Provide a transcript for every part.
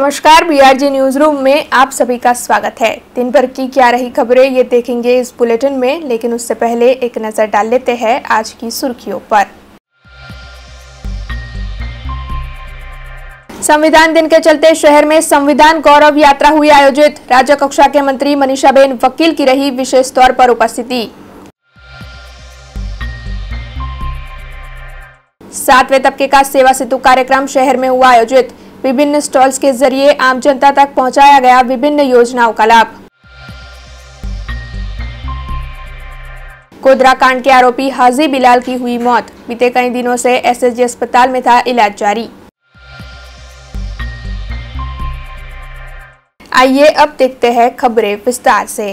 नमस्कार, बीआरजे news room में आप सभी का स्वागत है। दिन भर की क्या रही खबरें ये देखेंगे इस बुलेटिन में, लेकिन उससे पहले एक नजर डाल लेते हैं आज की सुर्खियों पर। संविधान दिन के चलते शहर में संविधान गौरव यात्रा हुई आयोजित। राज्य कक्षा के मंत्री मनीषाबेन वकील की रही विशेष तौर पर उपस्थिति। 7वें तबके का सेवा सेतु कार्यक्रम शहर में हुआ आयोजित। विभिन्न स्टॉल्स के जरिए आम जनता तक पहुंचाया गया विभिन्न योजनाओं का लाभ। गोधरा कांड के आरोपी हाजी बिलाल की हुई मौत। बीते कई दिनों से एसएसजी अस्पताल में था इलाज जारी। आइए अब देखते हैं खबरें विस्तार से।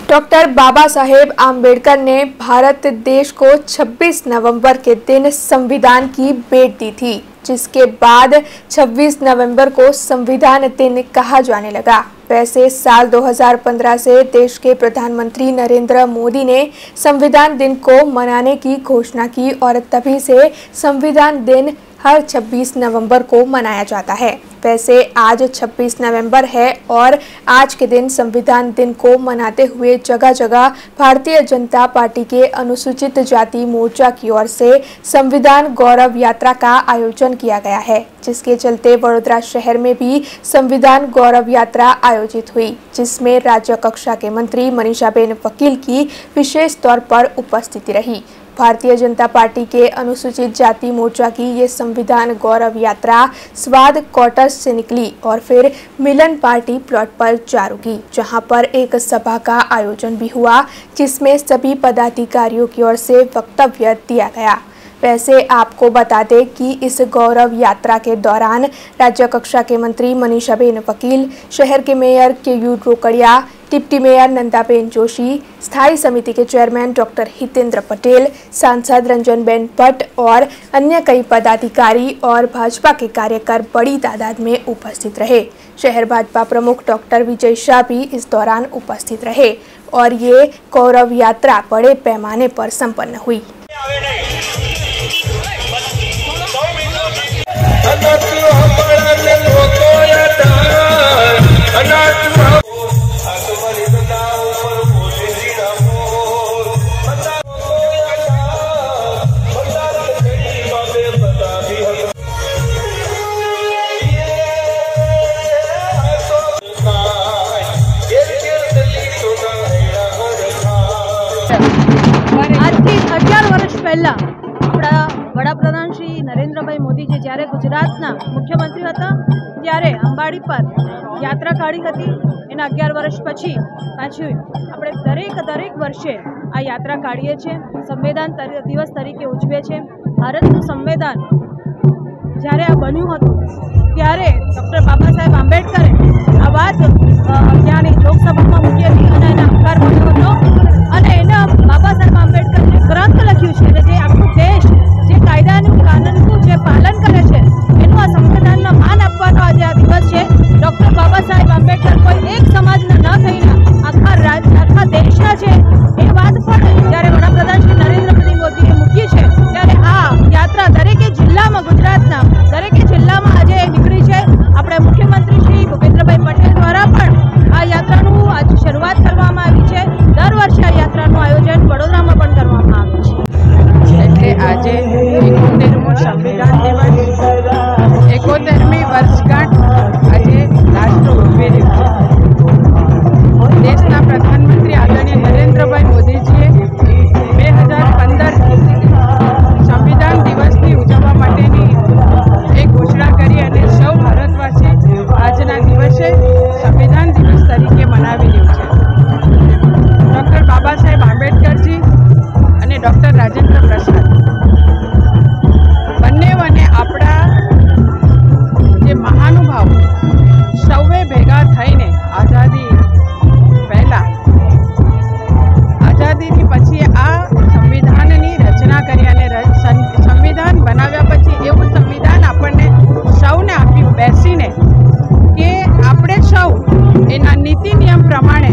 डॉक्टर बाबा साहेब आम्बेडकर ने भारत देश को 26 नवंबर के दिन संविधान की भेंट दी थी, जिसके बाद 26 नवंबर को संविधान दिन कहा जाने लगा। वैसे साल 2015 से देश के प्रधानमंत्री नरेंद्र मोदी ने संविधान दिन को मनाने की घोषणा की और तभी से संविधान दिन हर 26 नवंबर को मनाया जाता है। वैसे आज 26 नवंबर है और आज के दिन संविधान दिन को मनाते हुए जगह जगह भारतीय जनता पार्टी के अनुसूचित जाति मोर्चा की ओर से संविधान गौरव यात्रा का आयोजन किया गया है, जिसके चलते वडोदरा शहर में भी संविधान गौरव यात्रा आयोजित हुई, जिसमें राज्य कक्षा के मंत्री मनीषाबेन वकील की विशेष तौर पर उपस्थिति रही। भारतीय जनता पार्टी के अनुसूचित जाति मोर्चा की ये संविधान गौरव यात्रा स्वाद क्वार्टर्स से निकली और फिर मिलन पार्टी प्लॉट पर जा रुकी, जहां पर एक सभा का आयोजन भी हुआ, जिसमें सभी पदाधिकारियों की ओर से वक्तव्य दिया गया। वैसे आपको बता दें कि इस गौरव यात्रा के दौरान राज्य कक्षा के मंत्री मनीषाबेन वकील, शहर के mayor केयू Rokadia, deputy mayor नंदाबेन Joshi, स्थायी समिति के चेयरमैन डॉक्टर हितेंद्र पटेल, सांसद रंजनबेन भट्ट और अन्य कई पदाधिकारी और भाजपा के कार्यकर बड़ी तादाद में उपस्थित रहे। शहर भाजपा प्रमुख डॉक्टर विजय शाह भी इस दौरान उपस्थित रहे और ये गौरव यात्रा बड़े पैमाने पर संपन्न हुई। આજથી 11 વર્ષ પહેલા આપણા વડાપ્રધાન શ્રી નરેન્દ્રભાઈ મોદીજી જ્યારે ગુજરાતના મુખ્યમંત્રી હતા ત્યારે અંબાડી પર યાત્રા કાઢી હતી। એના 11 વર્ષ પછી પાછી આપણે દરેક વર્ષે આ યાત્રા કાઢીએ છીએ, સંવિધાન દિવસ તરીકે ઉજવે છે। ભારતનું સંવિધાન જ્યારે આ બન્યું હતું ત્યારે ડૉક્ટર બાબા સાહેબ આંબેડકરે આ વાત ત્યાંની લોકસભામાં મૂકી હતી અને એને આવકાર મળ્યો હતો અને એના બાબા સાહેબ આંબેડકરે ગ્રંથ લખ્યું છે કે જે આખું દેશ જે કાયદાનું કાનૂનનું જે પાલન કરે છે એનું આ સંવિધાનને માન આપવાનો આજે આ દિવસ છે। ડૉક્ટર બાબા સાહેબ આંબેડકર કોઈ એક સમાજના ન થઈને આખા દેશના છે એ વાત પણ જ્યારે વડાપ્રધાન શ્રી નરેન્દ્ર મોદીએ મૂકી છે ત્યારે આ યાત્રા દરેકે જિલ્લામાં, ગુજરાતના દરેકે જિલ્લામાં આજે નીકળી છે। આપણે મુખ્યમંત્રી શ્રી ભૂપેન્દ્રભાઈ પટેલ દ્વારા પણ આ યાત્રાનું આજે શરૂઆત કરવામાં આવી છે। દર વર્ષે આ યાત્રાનું આયોજન વડોદરામાં પણ કરવામાં આવે છે। એટલે આજે 71મો સંવિધાન દિવસ, 71મી વર્ષગાંઠ આજે રાષ્ટ્ર ઉજવી રહ્યું છે। દેશના પ્રધાનમંત્રી આદરણીય નરેન્દ્રભાઈ મોદીજીએ 2015 સંવિધાન દિવસની ઉજવવા માટેની એક ઘોષણા કરી અને સૌ ભારતવાસી આજના દિવસે સંવિધાન દિવસ તરીકે મનાવી રહ્યું છે। ડૉક્ટર બાબા સાહેબ આંબેડકરજી અને ડૉક્ટર રાજેન્દ્ર પ્રસાદ બંને અને આપણા જે મહાનુભાવ સૌએ ભેગા થઈને આઝાદી પહેલાં, આઝાદીની પછી આ સંવિધાનની રચના કરી અને સંવિધાન બનાવ્યા પછી એવું સંવિધાન આપણને સૌને આપ્યું બેસીને કે આપણે સૌ એના નીતિ નિયમ પ્રમાણે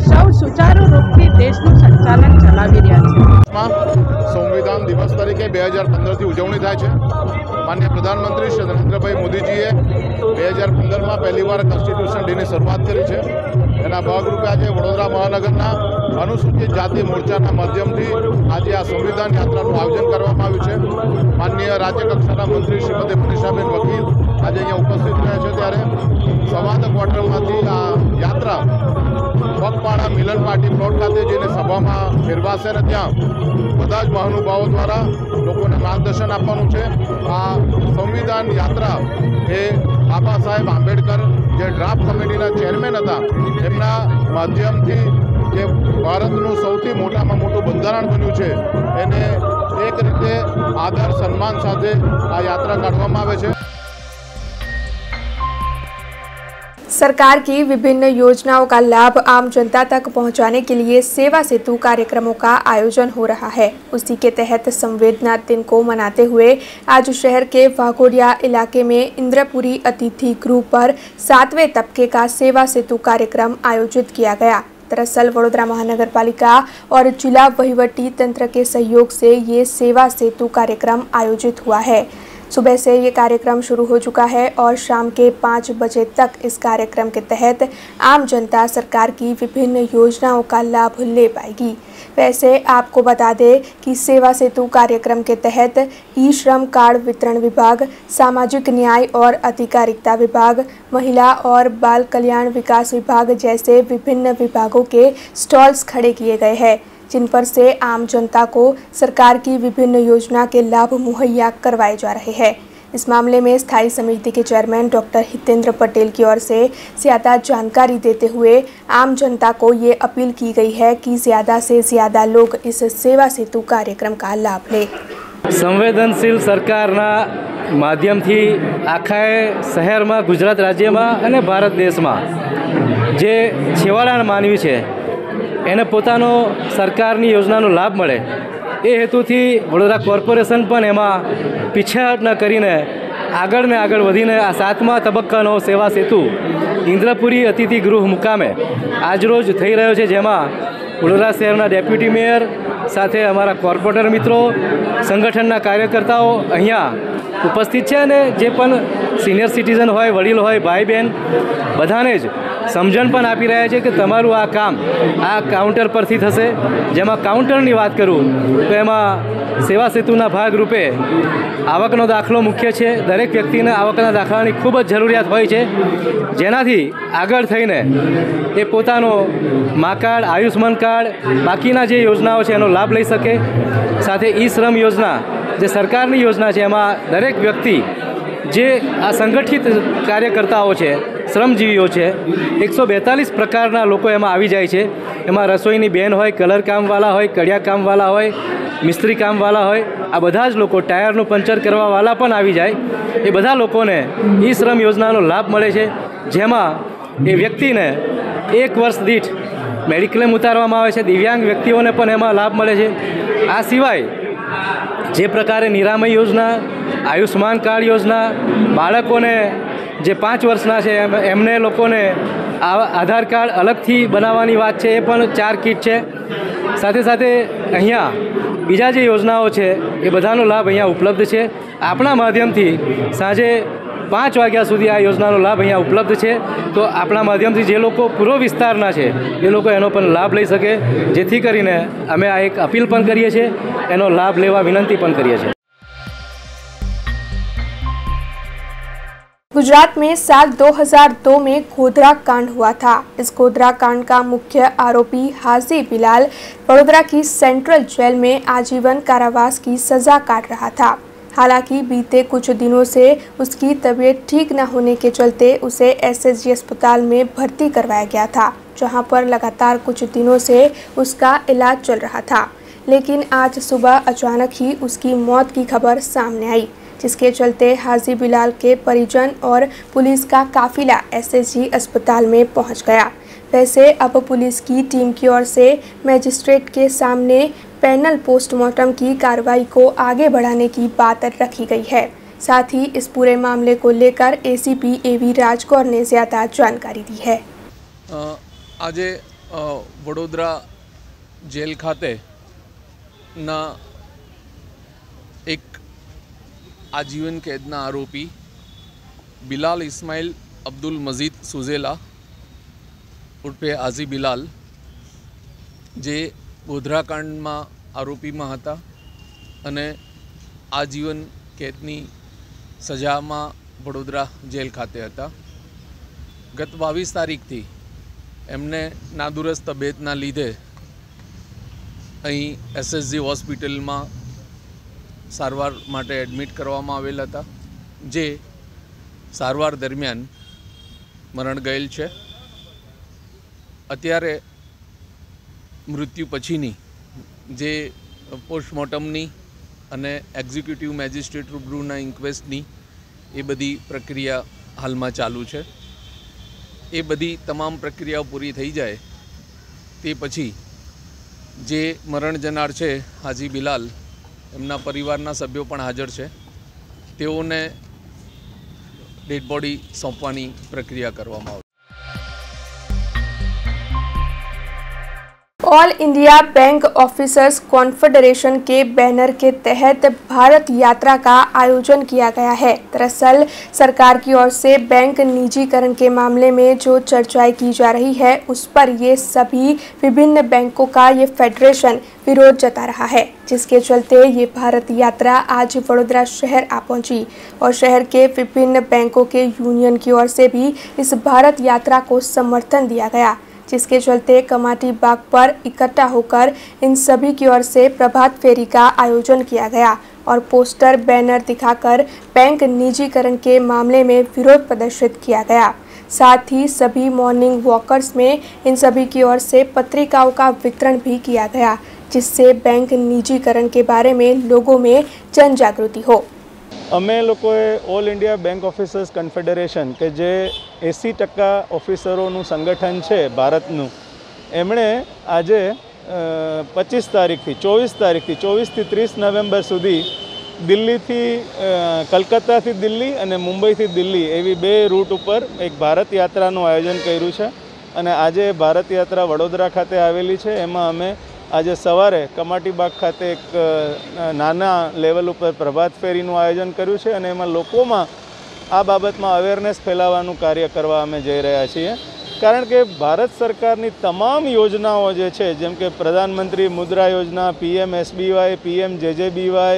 સૌ સુચારુ રૂપથી દેશનું સંચાલન ચલાવી રહ્યા છે। संविधान दिवस तरीके 2015 थी उजवणी थाय छे। माननीय प्रधानमंत्री श्री नरेंद्रभाई मोदीजीए 2015 में पहली बार कॉन्स्टिट्यूशन डे की शुरुआत करी है। एना भागरूपे आज वडोदरा महानगरना अनुसूचित जाति मोर्चाना माध्यमथी आज आ संविधान यात्रानुं आयोजन करवामां आव्युं छे। माननीय राज्य कक्षाना मंत्री श्रीमती मनीषाबेन वकील आज अहींया उपस्थित रह्या छे, त्यारे संवाद क्वार्टरमांथी आ यात्रा पगपाड़ा मिलन पार्टी प्लॉट खाते जईने सभामां फेरवाशे ने त्यां बधा ज महानुभावों द्वारा लोकोने मार्गदर्शन आपवानुं छे। आ संविधान यात्रा ए बाबा साहेब आंबेडकर जे ड्राफ्ट कमिटीना चेरमेन हता एमना माध्यमथी जे भारतनुं सौथी मोटामां मोटुं बंधारण बन्युं छे एने एक रीते आदर सन्मान साथे आ यात्रा काढवामां आवे छे। सरकार की विभिन्न योजनाओं का लाभ आम जनता तक पहुंचाने के लिए सेवा सेतु कार्यक्रमों का आयोजन हो रहा है। उसी के तहत संवेदना दिन को मनाते हुए आज शहर के वाघोडिया इलाके में इंद्रपुरी अतिथि गृह पर 7वें तबके का सेवा सेतु कार्यक्रम आयोजित किया गया। दरअसल वडोदरा महानगर पालिका और जिला वहीवटी तंत्र के सहयोग से ये सेवा सेतु कार्यक्रम आयोजित हुआ है। सुबह से ये कार्यक्रम शुरू हो चुका है और शाम के 5 बजे तक इस कार्यक्रम के तहत आम जनता सरकार की विभिन्न योजनाओं का लाभ ले पाएगी। वैसे आपको बता दें कि सेवा सेतु कार्यक्रम के तहत ई श्रम कार्ड वितरण विभाग, सामाजिक न्याय और अधिकारिता विभाग, महिला और बाल कल्याण विकास विभाग जैसे विभिन्न विभागों के स्टॉल्स खड़े किए गए हैं, जिन पर से आम जनता को सरकार की विभिन्न योजना के लाभ मुहैया करवाए जा रहे हैं। इस मामले में स्थायी समिति के चेयरमैन डॉक्टर हितेंद्र पटेल की ओर से ज़्यादा जानकारी देते हुए आम जनता को ये अपील की गई है कि ज़्यादा से ज़्यादा लोग इस सेवा सेतु कार्यक्रम का लाभ लें। संवेदनशील सरकारना माध्यमथी आखाए शहर में, गुजरात राज्य में और भारत देश में जे छेवाड़ा मानवी है એને પોતાનો સરકારની યોજનાનો લાભ મળે એ હેતુથી વડોદરા કોર્પોરેશન પણ એમાં પીછેહટ ન કરીને આગળ ને આગળ વધીને આ 7મા તબક્કાનો સેવા સેતુ ઇન્દ્રપુરી અતિથિ ગૃહ મુકામે આજરોજ થઈ રહ્યો છે, જેમાં વડોદરા શહેરના ડેપ્યુટી મેયર સાથે અમારા કોર્પોરેટર મિત્રો, સંગઠનના કાર્યકર્તાઓ અહીંયા ઉપસ્થિત છે અને જે પણ સિનિયર સિટીઝન હોય, વડીલ હોય, ભાઈ બહેન બધાને જ સમજણ પણ આપી રહ્યા છે કે તમારું આ કામ આ કાઉન્ટર પરથી થશે। જેમાં કાઉન્ટરની વાત કરું તો એમાં સેવા સેતુના ભાગરૂપે આવકનો દાખલો મુખ્ય છે। દરેક વ્યક્તિને આવકના દાખલાની ખૂબ જ જરૂરિયાત હોય છે, જેનાથી આગળ થઈને એ પોતાનો મા કાર્ડ, આયુષ્માન કાર્ડ, બાકીના જે યોજનાઓ છે એનો લાભ લઈ શકે। સાથે ઈ શ્રમ યોજના જે સરકારની યોજના છે એમાં દરેક વ્યક્તિ જે આ સંગઠિત કાર્યકર્તાઓ છે, શ્રમજીવીઓ છે, 142 પ્રકારના લોકો એમાં આવી જાય છે। એમાં રસોઈની બેન હોય, કલર કામવાળા હોય, કડિયા કામવાળા હોય, મિસ્ત્રી કામવાળા હોય, આ બધા જ લોકો, ટાયરનું પંચર કરવાવાળા પણ આવી જાય। એ બધા લોકોને ઈ શ્રમ યોજનાનો લાભ મળે છે, જેમાં એ વ્યક્તિને 1 વર્ષ દીઠ મેડિક્લેમ ઉતારવામાં આવે છે। દિવ્યાંગ વ્યક્તિઓને પણ એમાં લાભ મળે છે। આ સિવાય જે પ્રકારે નિરામય યોજના, આયુષ્માન કાર્ડ યોજના, બાળકોને જે 5 વર્ષના છે એમને લોકોને આધાર કાર્ડ અલગથી બનાવવાની વાત છે, એ પણ 4 કિટ છે। સાથે સાથે અહીંયા બીજા જે યોજનાઓ છે એ બધાનો લાભ અહીંયા ઉપલબ્ધ છે। આપણા માધ્યમથી સાંજે 5 વાગ્યા સુધી આ યોજનાનો લાભ અહીંયા ઉપલબ્ધ છે, તો આપણા માધ્યમથી જે લોકો પૂર્વ વિસ્તારના છે એ લોકો એનો પણ લાભ લઈ શકે, જેથી કરીને અમે આ એક અપીલ પણ કરીએ છીએ, એનો લાભ લેવા વિનંતી પણ કરીએ છીએ। गुजरात में साल 2002 में गोधरा कांड हुआ था। इस गोधरा कांड का मुख्य आरोपी हाजी बिलाल वडोदरा की सेंट्रल जेल में आजीवन कारावास की सजा काट रहा था। हालांकि बीते कुछ दिनों से उसकी तबीयत ठीक न होने के चलते उसे एसएसजी अस्पताल में भर्ती करवाया गया था, जहां पर लगातार कुछ दिनों से उसका इलाज चल रहा था। लेकिन आज सुबह अचानक ही उसकी मौत की खबर सामने आई, जिसके चलते हाजी बिलाल के परिजन और पुलिस का काफिला एसएसजी अस्पताल में पहुंच गया। वैसे अब पुलिस की टीम की ओर से मजिस्ट्रेट के सामने पैनल पोस्टमार्टम की कार्रवाई को आगे बढ़ाने की बात रखी गई है। साथ ही इस पूरे मामले को लेकर एसीपी एवी राजगौर ने ज़्यादा जानकारी दी है। આજે વડોદરા જેલ ખાતે ના એક આજીવન કેદના આરોપી બિલાલ ઇસ્માઇલ અબ્દુલ મજીદ સુઝેલા ઉર્ફે આઝી બિલાલ જે ગોધરાકાંડમાં આરોપીમાં હતા અને આજીવન કેદની સજામાં વડોદરા જેલ ખાતે હતા. ગત 22 તારીખથી એમને નાદુરસ્ત તબિયતના લીધે અહીં SSG હોસ્પિટલમાં સારવાર માટે એડમિટ કરવામાં આવેલ હતા, જે સારવાર દરમિયાન મરણ ગયેલ છે. અત્યારે મૃત્યુ પછીની જે પોસ્ટમોર્ટમની અને એક્ઝિક્યુટિવ મેજિસ્ટ્રેટ રૂબરૂના ઇન્ક્વેસ્ટની એ બધી પ્રક્રિયા હાલમાં ચાલુ છે. એ બધી તમામ પ્રક્રિયાઓ પૂરી થઈ જાય તે પછી જે મરણ જનાર છે હાજી બિલાલ, એમના પરિવારના સભ્યો પણ હાજર છે, તેઓને ડેડ બોડી સોંપવાની પ્રક્રિયા કરવામાં આવશે. All India bank officers confederation के बैनर के तहत भारत यात्रा का आयोजन किया गया है. दरअसल सरकार की ओर से बैंक निजीकरण के मामले में जो चर्चाएं की जा रही है, उस पर ये सभी विभिन्न बैंकों का ये फेडरेशन विरोध जता रहा है, जिसके चलते ये भारत यात्रा आज वडोदरा शहर आ पहुंची और शहर के विभिन्न बैंकों के यूनियन की ओर से भी इस भारत यात्रा को समर्थन दिया गया, जिसके चलते कमाटी बाग पर इकट्ठा होकर इन सभी की ओर से प्रभात फेरी का आयोजन किया गया और पोस्टर बैनर दिखाकर बैंक निजीकरण के मामले में विरोध प्रदर्शित किया गया. साथ ही सभी मॉर्निंग वॉकर्स में इन सभी की ओर से पत्रिकाओं का वितरण भी किया गया, जिससे बैंक निजीकरण के बारे में लोगों में जन जागृति हो. અમે લોકોએ all India bank officers confederation કે જે 80% ઓફિસરોનું સંગઠન છે ભારતનું, એમણે આજે 25 તારીખથી 24થી 30 નવેમ્બર સુધી દિલ્હીથી કલકત્તાથી દિલ્હી અને મુંબઈથી દિલ્હી એવી 2 રૂટ ઉપર એક ભારત યાત્રાનું આયોજન કર્યું છે. અને આજે ભારત યાત્રા વડોદરા ખાતે આવેલી છે. એમાં અમે આજે સવારે કમાટી બાગ ખાતે એક નાના લેવલ ઉપર પ્રભાત ફેરીનું આયોજન કર્યું છે અને એમાં લોકોમાં આ બાબતમાં અવેરનેસ ફેલાવવાનું કાર્ય કરવા અમે જઈ રહ્યા છીએ. કારણ કે ભારત સરકારની તમામ યોજનાઓ જે છે, જેમ કે પ્રધાનમંત્રી મુદ્રા યોજના, PMSBY, PMJJBY,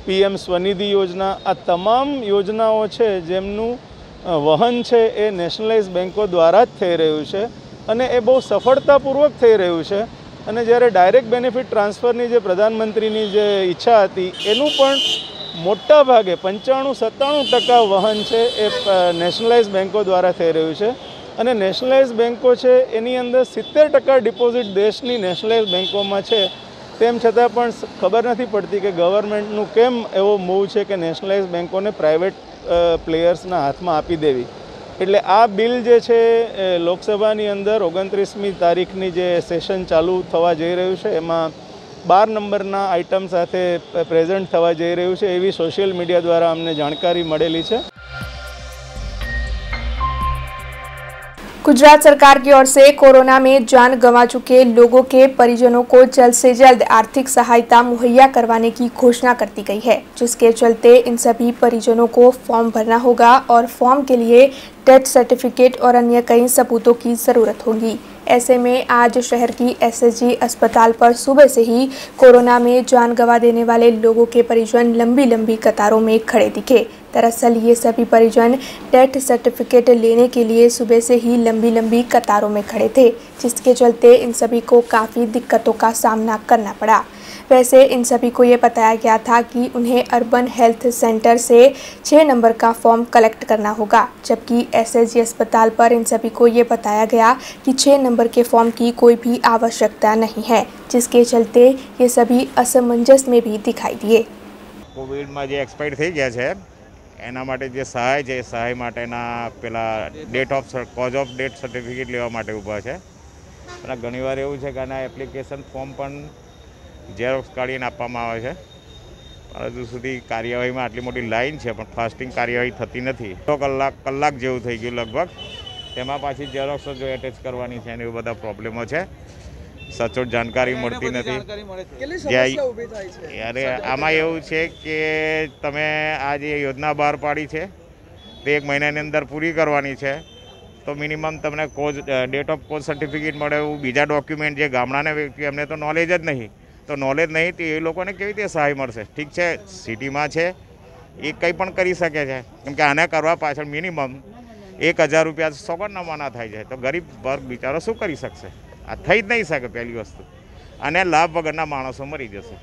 PM સ્વનિધિ યોજના, આ તમામ યોજનાઓ છે જેમનું વહન છે એ નેશનલાઇઝ બેન્કો દ્વારા જ થઈ રહ્યું છે અને એ બહુ સફળતાપૂર્વક થઈ રહ્યું છે. અને જ્યારે ડાયરેક્ટ બેનિફિટ ટ્રાન્સફરની જે પ્રધાનમંત્રીની જે ઈચ્છા હતી, એનું પણ મોટા ભાગે 95-97% વહન છે એ નેશનલાઇઝ બેન્કો દ્વારા થઈ રહ્યું છે. અને નેશનલાઇઝ બેન્કો છે એની અંદર 70% ડિપોઝિટ દેશની નેશનલાઇઝ બેન્કોમાં છે. તેમ છતાં પણ ખબર નથી પડતી કે ગવર્મેન્ટનું કેમ એવો મૂવ છે કે નેશનલાઇઝ બેન્કોને પ્રાઇવેટ પ્લેયર્સના હાથમાં આપી દેવી. એટલે આ બિલ જે છે લોકસભાની અંદર 29મી તારીખની જે સેશન ચાલુ થવા જઈ રહ્યું છે, એમાં 12 નંબરના આઇટમ સાથે પ્રેઝન્ટ થવા જઈ રહ્યું છે, એવી સોશિયલ મીડિયા દ્વારા અમને જાણકારી મળેલી છે. गुजरात सरकार की ओर से कोरोना में जान गंवा चुके लोगों के परिजनों को जल्द से जल्द आर्थिक सहायता मुहैया करवाने की घोषणा कर दी गई है, जिसके चलते इन सभी परिजनों को फॉर्म भरना होगा और फॉर्म के लिए डेथ सर्टिफिकेट और अन्य कई सबूतों की ज़रूरत होगी. ऐसे में आज शहर की SSG अस्पताल पर सुबह से ही कोरोना में जान गंवा देने वाले लोगों के परिजन लंबी लंबी कतारों में खड़े दिखे. दरअसल ये सभी परिजन डेथ सर्टिफिकेट लेने के लिए सुबह से ही लंबी लंबी कतारों में खड़े थे, जिसके चलते इन सभी को काफ़ी दिक्कतों का सामना करना पड़ा. वैसे इन सभी को ये बताया गया था कि उन्हें अर्बन हेल्थ सेंटर से 6 नंबर का फॉर्म कलेक्ट करना होगा, जबकि SSG अस्पताल पर इन सभी को ये बताया गया कि 6 नंबर के फॉर्म की कोई भी आवश्यकता नहीं है, जिसके चलते ये सभी असमंजस में भी दिखाई दिए. कोविड में जो एक्सपायर थी गया है एना माटे जे सहाय है, सहाय माटेना पेला date of cause of death certificate लेवा माटे ऊभा है. पण घणीवार एवुं छे के आना एप्लिकेशन फॉर्म पण जेरोक्स काढीने आपवामां आवे छे, पण हजू सुधी कार्यवाहीमां आटली मोटी लाइन है पण फास्टिंग कार्यवाही थती नथी. 2 कलाक जेवुं थई गयुं लगभग તેમાં પાછી ઝેરોક્સ જો એટેચ કરવાની છે અને એવા બધા પ્રોબ્લેમો છે, સચોટ જાણકારી મળતી નથી। અરે આમાં એવું છે કે તમે આ જે યોજના બહાર પાડી છે તે 1 મહિનાની અંદર પૂરી કરવાની છે, તો મિનિમમ તમને cause date of cause certificate મળે એવું બીજા ડોક્યુમેન્ટ જે ગામડાના વ્યક્તિ એમને તો નોલેજ જ નહીં, તો નોલેજ નહીં તો એ લોકોને કેવી રીતે સહાય મળશે? ઠીક છે, સિટીમાં છે એ કંઈ પણ કરી શકે છે, કેમ કે આને કરવા પાછળ મિનિમમ 1000 રૂપિયા સોગંદનામાના થાય છે, તો ગરીબ વર્ગ બિચારો શું કરી શકશે? આ થઈ જ નહીં શકે પહેલી વસ્તુ, અને લાભ વગરના માણસો મરી જશે।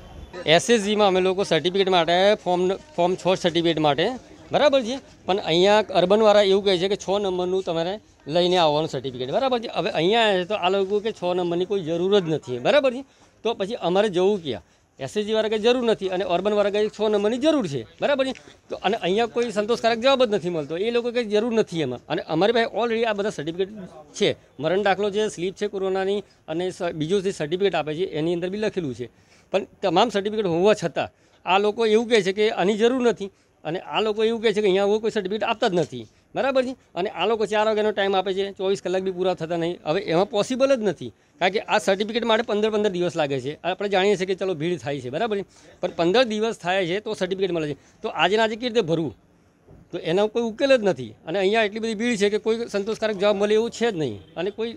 એસએસજીમાં અમે લોકો સર્ટિફિકેટ માટે ફોર્મ 6 સર્ટિફિકેટ માટે બરાબર છે, પણ અહીંયા અર્બનવાળા એવું કહે છે કે 6 નંબરનું તમારે લઈને આવવાનું સર્ટિફિકેટ બરાબર છે। હવે અહીંયા આવે તો આ લોકો કે 6 નંબરની કોઈ જરૂર જ નથી બરાબર છે, તો પછી અમારે જવું ક્યાં? એસએસજીવાળા કંઈ જરૂર નથી અને અર્બનવાળા કંઈ 6 નંબરની જરૂર છે બરાબર છે, તો અને અહીંયા કોઈ સંતોષકારક જવાબ જ નથી મળતો, એ લોકો કંઈ જરૂર નથી એમાં। અને અમારી પાસે ઓલરેડી આ બધા સર્ટિફિકેટ છે, મરણ દાખલો છે, સ્લીપ છે કોરોનાની, અને બીજું જે સર્ટિફિકેટ આપે છે એની અંદર બી લખેલું છે, પણ તમામ સર્ટિફિકેટ હોવા છતાં આ લોકો એવું કહે છે કે આની જરૂર નથી, અને આ લોકો એવું કહે છે કે અહીંયા કોઈ સર્ટિફિકેટ આપતા જ નથી બરાબર છે, અને આ લોકો 4 વાગ્યાનો ટાઈમ આપે છે, 24 કલાક બી પૂરા થતા નહીં। હવે એમાં પોસિબલ જ નથી, કારણ કે આ સર્ટિફિકેટ માટે 15 દિવસ લાગે છે। આપણે જાણીએ છીએ કે ચલો ભીડ થાય છે બરાબર છે, પણ 15 દિવસ થાય છે તો સર્ટિફિકેટ મળે છે, તો આજના આજે કેવી રીતે ભરવું? તો એનો કોઈ ઉકેલ જ નથી, અને અહીંયા એટલી બધી ભીડ છે કે કોઈ સંતોષકારક જવાબ મળે એવું છે જ નહીં, અને કોઈ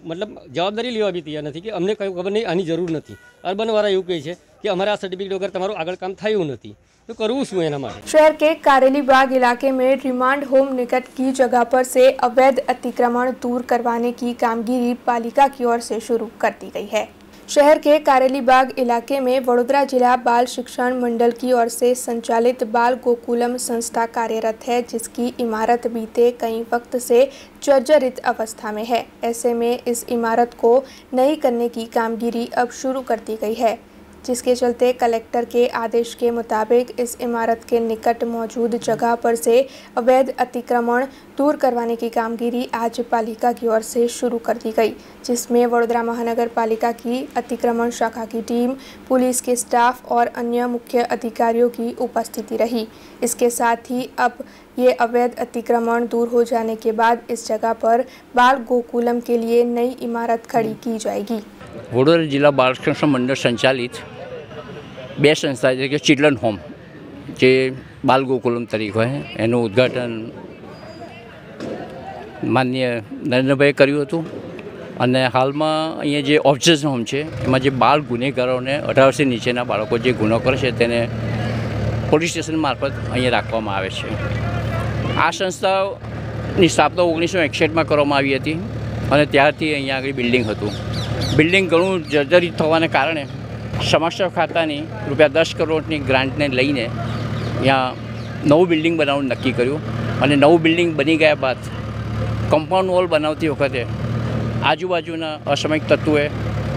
મતલબ જવાબદારી લેવા બી તૈયાર નથી કે અમને કંઈ ખબર નહીં, આની જરૂર નથી। અર્બનવાળા એવું કહે છે કે અમારે આ સર્ટિફિકેટ વગર તમારું આગળ કામ થયું નથી, तो करવું શું એના માટે? शहर के कारेली बाग इलाके में रिमांड होम निकट की जगह पर से अवैध अतिक्रमण दूर करवाने की कामगिरी पालिका की ओर से शुरू कर दी गई है। शहर के कारेली बाग इलाके में वडोदरा जिला बाल शिक्षण मंडल की ओर से संचालित बाल गोकुलम संस्था कार्यरत है, जिसकी इमारत बीते कई वक्त से जर्जरित अवस्था में है। ऐसे में इस इमारत को नई करने की कामगिरी अब शुरू कर दी गई है, जिसके चलते कलेक्टर के आदेश के मुताबिक इस इमारत के निकट मौजूद जगह पर से अवैध अतिक्रमण दूर करवाने की कामगिरी आज पालिका की ओर से शुरू कर दी गई, जिसमें वडोदरा महानगर पालिका की अतिक्रमण शाखा की टीम, पुलिस के स्टाफ और अन्य मुख्य अधिकारियों की उपस्थिति रही। इसके साथ ही अब ये अवैध अतिक्रमण दूर हो जाने के बाद इस जगह पर बाल गोकुलम के लिए नई इमारत खड़ी की जाएगी। वडोदरा जिला बाल शिक्षण मंडल संचालित 2 संस्था है कि चिल्ड्रन होम जे बाल गोकुलम तरीके है, एનું ઉદ્ઘાટન માનનીય નરેન્દ્રભાઈએ કર્યું હતું, અને હાલમાં અહીંયા જે ઓબ્ઝર્વેશન હોમ છે એમાં જે બાળ ગુનેગારોને 18 વર્ષથી નીચેના બાળકો જે ગુનો કરે છે તેને પોલીસ સ્ટેશન મારફત અહીંયા રાખવામાં આવે છે। આ સંસ્થાની સ્થાપના 1961માં કરવામાં આવી હતી, અને ત્યારથી અહીંયા આગળ બિલ્ડિંગ હતું। બિલ્ડિંગ ઘણું જર્જરિત થવાને કારણે સમાજસેવા ખાતાની ₹10 કરોડની ગ્રાન્ટને લઈને અહીંયા નવું બિલ્ડિંગ બનાવવાનું નક્કી કર્યું, અને નવું બિલ્ડિંગ બની ગયા બાદ કમ્પાઉન્ડ વોલ બનાવતી વખતે આજુબાજુના અસામાયિક તત્વોએ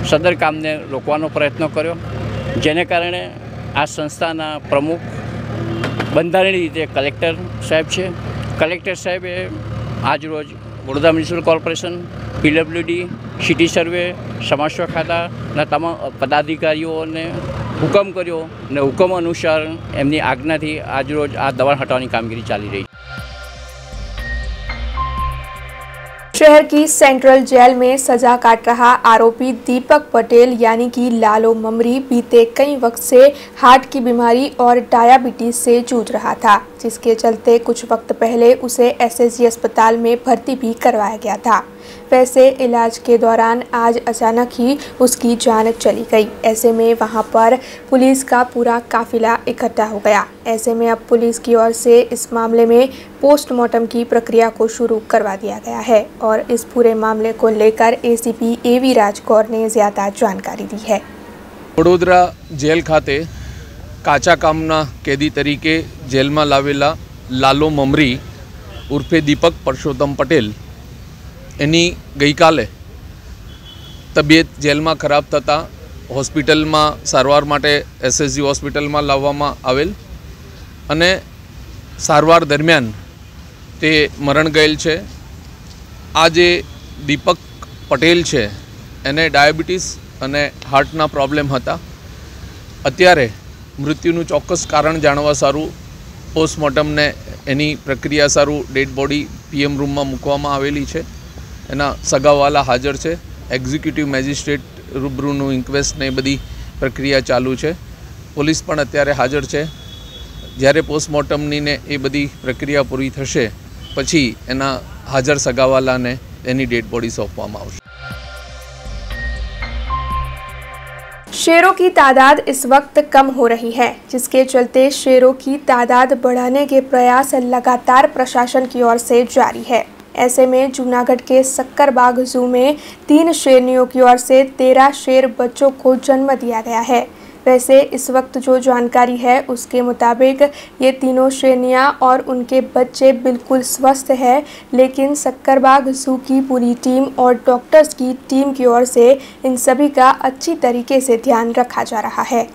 સદર કામને રોકવાનો પ્રયત્ન કર્યો, જેને કારણે આ સંસ્થાના પ્રમુખ બંધારણીય રીતે કલેક્ટર સાહેબ છે। કલેક્ટર સાહેબે આજરોજ Vadodara municipal corporation, PWD, city survey, સમાજ સેવા ખાતાના તમામ પદાધિકારીઓને હુકમ કર્યો, અને હુકમ અનુસાર એમની આજ્ઞાથી આજરોજ આ દબાણ હટાવવાની કામગીરી ચાલી રહી છે। शहर की सेंट्रल जेल में सजा काट रहा आरोपी दीपक पटेल यानी कि लालो ममरी बीते कई वक्त से हार्ट की बीमारी और डायबिटीज से जूझ रहा था, जिसके चलते कुछ वक्त पहले उसे SSG अस्पताल में भर्ती भी करवाया गया था। वैसे इलाज के दौरान आज अचानक ही उसकी जान चली गई। ऐसे में वहां पर पुलिस का पूरा काफिला इकट्ठा हो गया। ऐसे में अब पुलिस की ओर से इस मामले में पोस्टमार्टम की प्रक्रिया को शुरू करवा दिया गया है, और इस पूरे मामले को लेकर ACP AV राजगौर ने ज्यादा जानकारी दी है। वडोदरा जेल खाते काचा कामना कैदी तरीके जेल में लावेला लालो ममरी उर्फे दीपक परसोत्तम पटेल एनी गई काले तबियत जेल में खराब थता हॉस्पिटल में सारवार माटे SSG हॉस्पिटल में लाववामां आवेल, अने सारवार दरमियान ते मरण गયેલ છે। आ जे दीपक पटेल है एने डायबिटीज अने हार्टना प्रॉब्लम हता। अत्यारे मृत्युनु चौक्कस कारण जाणवा सारू पोस्टमोर्टम ने એની પ્રક્રિયા સારું ડેડ બોડી પીએમ રૂમમાં મૂકવામાં આવેલી છે. એના સગાવાલા હાજર છે. એક્ઝિક્યુટિવ મેજિસ્ટ્રેટ રૂબરૂનું ઇન્ક્વેસ્ટ ને બધી પ્રક્રિયા ચાલુ છે. પોલીસ પણ અત્યારે હાજર છે. જ્યારે પોસ્ટમોર્ટમની ને એ બધી પ્રક્રિયા પૂરી થશે પછી એના હાજર સગાવાલાને એની ડેડ બોડી સોંપવામાં આવશે. शेरों की तादाद इस वक्त कम हो रही है, जिसके चलते शेरों की तादाद बढ़ाने के प्रयास लगातार प्रशासन की ओर से जारी है. ऐसे में जूनागढ़ के सक्करबाग जू में 3 शेरनियों की ओर से 13 शेर बच्चों को जन्म दिया गया है. वैसे इस वक्त जो जानकारी है उसके मुताबिक ये तीनों शेरनियाँ और उनके बच्चे बिल्कुल स्वस्थ हैं, लेकिन सक्करबाग जू की पूरी टीम और डॉक्टर्स की टीम की ओर से इन सभी का अच्छी तरीके से ध्यान रखा जा रहा है.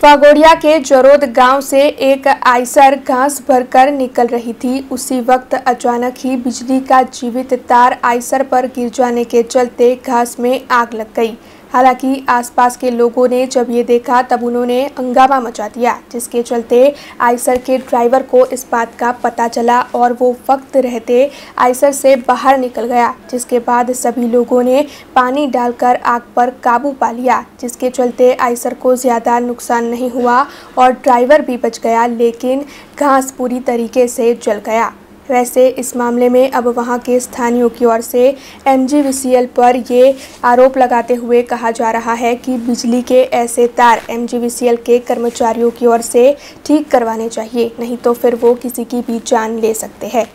वागोड़िया के जरोद गांव से एक आइसर घास भरकर निकल रही थी. उसी वक्त अचानक ही बिजली का जीवित तार आइसर पर गिर जाने के चलते घास में आग लग गई. हालांकि आसपास के लोगों ने जब ये देखा तब उन्होंने हंगामा मचा दिया, जिसके चलते आइसर के ड्राइवर को इस बात का पता चला और वो वक्त रहते आइसर से बाहर निकल गया, जिसके बाद सभी लोगों ने पानी डालकर आग पर काबू पा लिया, जिसके चलते आइसर को ज़्यादा नुकसान नहीं हुआ और ड्राइवर भी बच गया, लेकिन घास पूरी तरीके से जल गया. वैसे इस मामले में अब वहां के स्थानियों की ओर से MGVCL पर ये आरोप लगाते हुए कहा जा रहा है कि बिजली के ऐसे तार MGVCL के कर्मचारियों की ओर से ठीक करवाने चाहिए, नहीं तो फिर वो किसी की भी जान ले सकते हैं.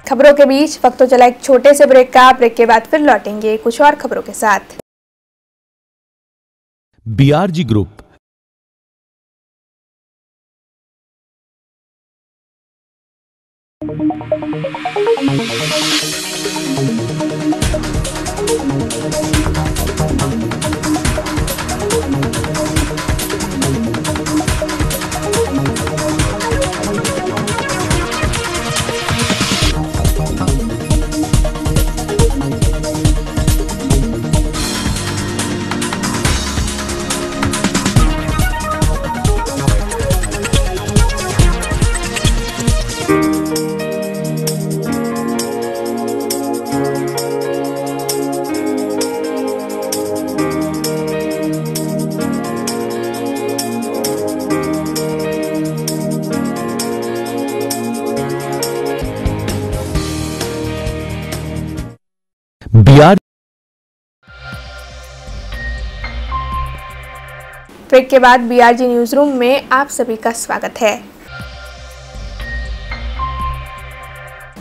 खबरों के बीच वक्त तो चला एक छोटे से ब्रेक का. ब्रेक के बाद फिर लौटेंगे कुछ और खबरों के साथ. BRG ग्रुप ब्रेक के बाद BRG न्यूज रूम में आप सभी का स्वागत है.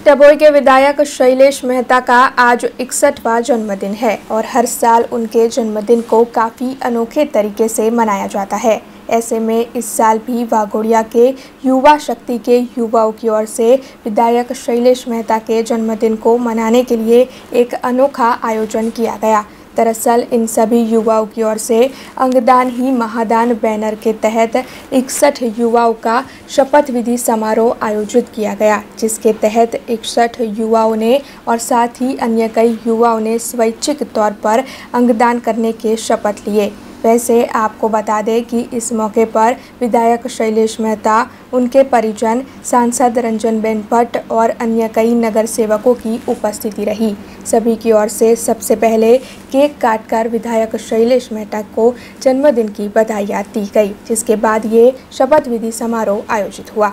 डभोई के विधायक शैलेश मेहता का आज 61वां जन्मदिन है और हर साल उनके जन्मदिन को काफ़ी अनोखे तरीके से मनाया जाता है. ऐसे में इस साल भी वागोड़िया के युवा शक्ति के युवाओं की ओर से विधायक शैलेश मेहता के जन्मदिन को मनाने के लिए एक अनोखा आयोजन किया गया. दरअसल इन सभी युवाओं की ओर से अंगदान ही महादान बैनर के तहत 61 युवाओं का शपथ विधि समारोह आयोजित किया गया, जिसके तहत 61 युवाओं ने और साथ ही अन्य कई युवाओं ने स्वैच्छिक तौर पर अंगदान करने के शपथ लिए. वैसे आपको बता दें कि इस मौके पर विधायक शैलेश मेहता, उनके परिजन, सांसद रंजनबेन भट्ट और अन्य कई नगर सेवकों की उपस्थिति रही. सभी की ओर से सबसे पहले केक काटकर विधायक शैलेश मेहता को जन्मदिन की बधाइयाँ दी गई, जिसके बाद ये शपथ विधि समारोह आयोजित हुआ.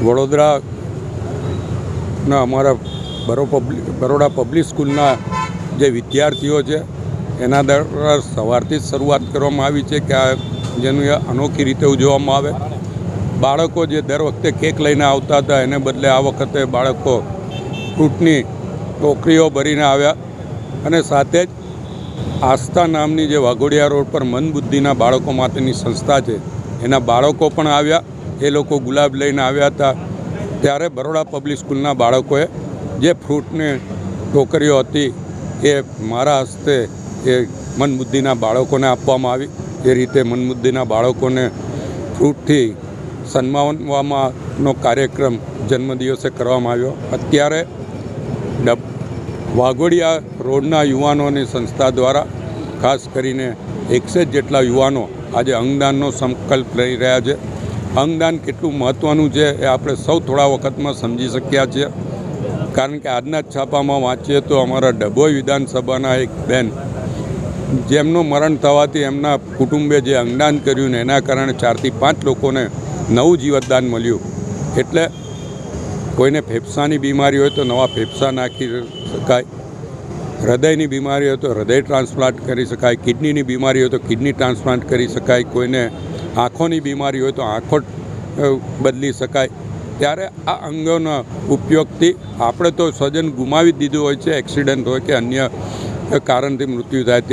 વડોદરાના અમારા બરોડા પબ્લિક સ્કૂલના જે વિદ્યાર્થીઓ છે એના દ્વારા સવારથી જ શરૂઆત કરવામાં આવી છે કે આ જેનું અનોખી રીતે ઉજવવામાં આવે. બાળકો જે દર વખતે કેક લઈને આવતા હતા એને બદલે આ વખતે બાળકો ફ્રૂટની ટોકરીઓ ભરીને આવ્યા અને સાથે જ આસ્થા નામની જે વાઘોડિયા રોડ પર મંદબુદ્ધિના બાળકો માટેની સંસ્થા છે એના બાળકો પણ આવ્યા. એ લોકો ગુલાબ લઈને આવ્યા હતા. ત્યારે બરોડા પબ્લિક સ્કૂલના બાળકોએ જે ફ્રૂટને ટોકરીઓ હતી એ મારા હસ્તે એ મંદબુદ્ધિના બાળકોને આપવામાં આવી। એ રીતે મંદબુદ્ધિના બાળકોને ફ્રૂટથી સન્માનવાનો કાર્યક્રમ જન્મદિવસે કરવામાં આવ્યો। અત્યારે વાઘોડિયા રોડના યુવાનોની સંસ્થા દ્વારા ખાસ કરીને 100 જેટલા યુવાનો આજે અંગદાનનો સંકલ્પ લઈ રહ્યા છે। અંગદાન કેટલું મહત્ત્વનું છે એ આપણે સૌ થોડા વખતમાં સમજી શક્યા છીએ, કારણ કે આજના જ છાપામાં વાંચીએ તો અમારા ડભોઈ વિધાનસભાના એક બેન જેમનું મરણ થવાથી એમના કુટુંબે જે અંગદાન કર્યું ને એના કારણે 4 થી 5 લોકોને નવું જીવતદાન મળ્યું। એટલે કોઈને ફેફસાની બીમારી હોય તો નવા ફેફસા નાખી શકાય, હૃદયની બીમારી હોય તો હૃદય ટ્રાન્સપ્લાન્ટ કરી શકાય, કિડનીની બીમારી હોય તો કિડની ટ્રાન્સપ્લાન્ટ કરી શકાય, કોઈને આંખોની બીમારી હોય તો આંખો બદલી શકાય। ત્યારે આ અંગોના ઉપયોગથી આપણે તો સ્વજન ગુમાવી દીધું હોય છે, એક્સિડન્ટ હોય કે અન્ય કારણથી મૃત્યુ થાય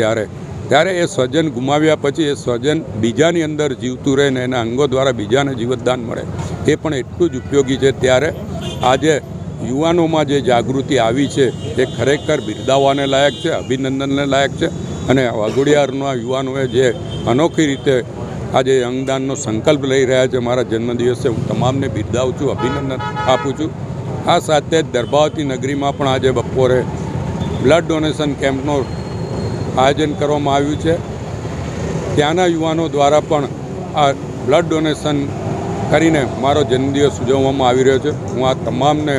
ત્યારે એ સ્વજન ગુમાવ્યા પછી એ સ્વજન બીજાની અંદર જીવતું રહે ને એના અંગો દ્વારા બીજાને જીવતદાન મળે એ પણ એટલું જ ઉપયોગી છે। ત્યારે આજે યુવાનોમાં જે જાગૃતિ આવી છે એ ખરેખર બિરદાવવાને લાયક છે, અભિનંદનને લાયક છે। અને વાઘોડિયાના યુવાનોએ જે અનોખી રીતે આજે અંગદાનનો સંકલ્પ લઈ રહ્યા છે, મારા જન્મદિવસે હું તમામને બિરદાવું છું, અભિનંદન આપું છું। આ સાથે જ દર્ભાવતી નગરીમાં પણ આજે બપોરે બ્લડ ડોનેશન કેમ્પનું આયોજન કરવામાં આવ્યું છે। ત્યાંના યુવાનો દ્વારા પણ આ બ્લડ ડોનેશન કરીને મારો જન્મદિવસ ઉજવવામાં આવી રહ્યો છે। હું આ તમામને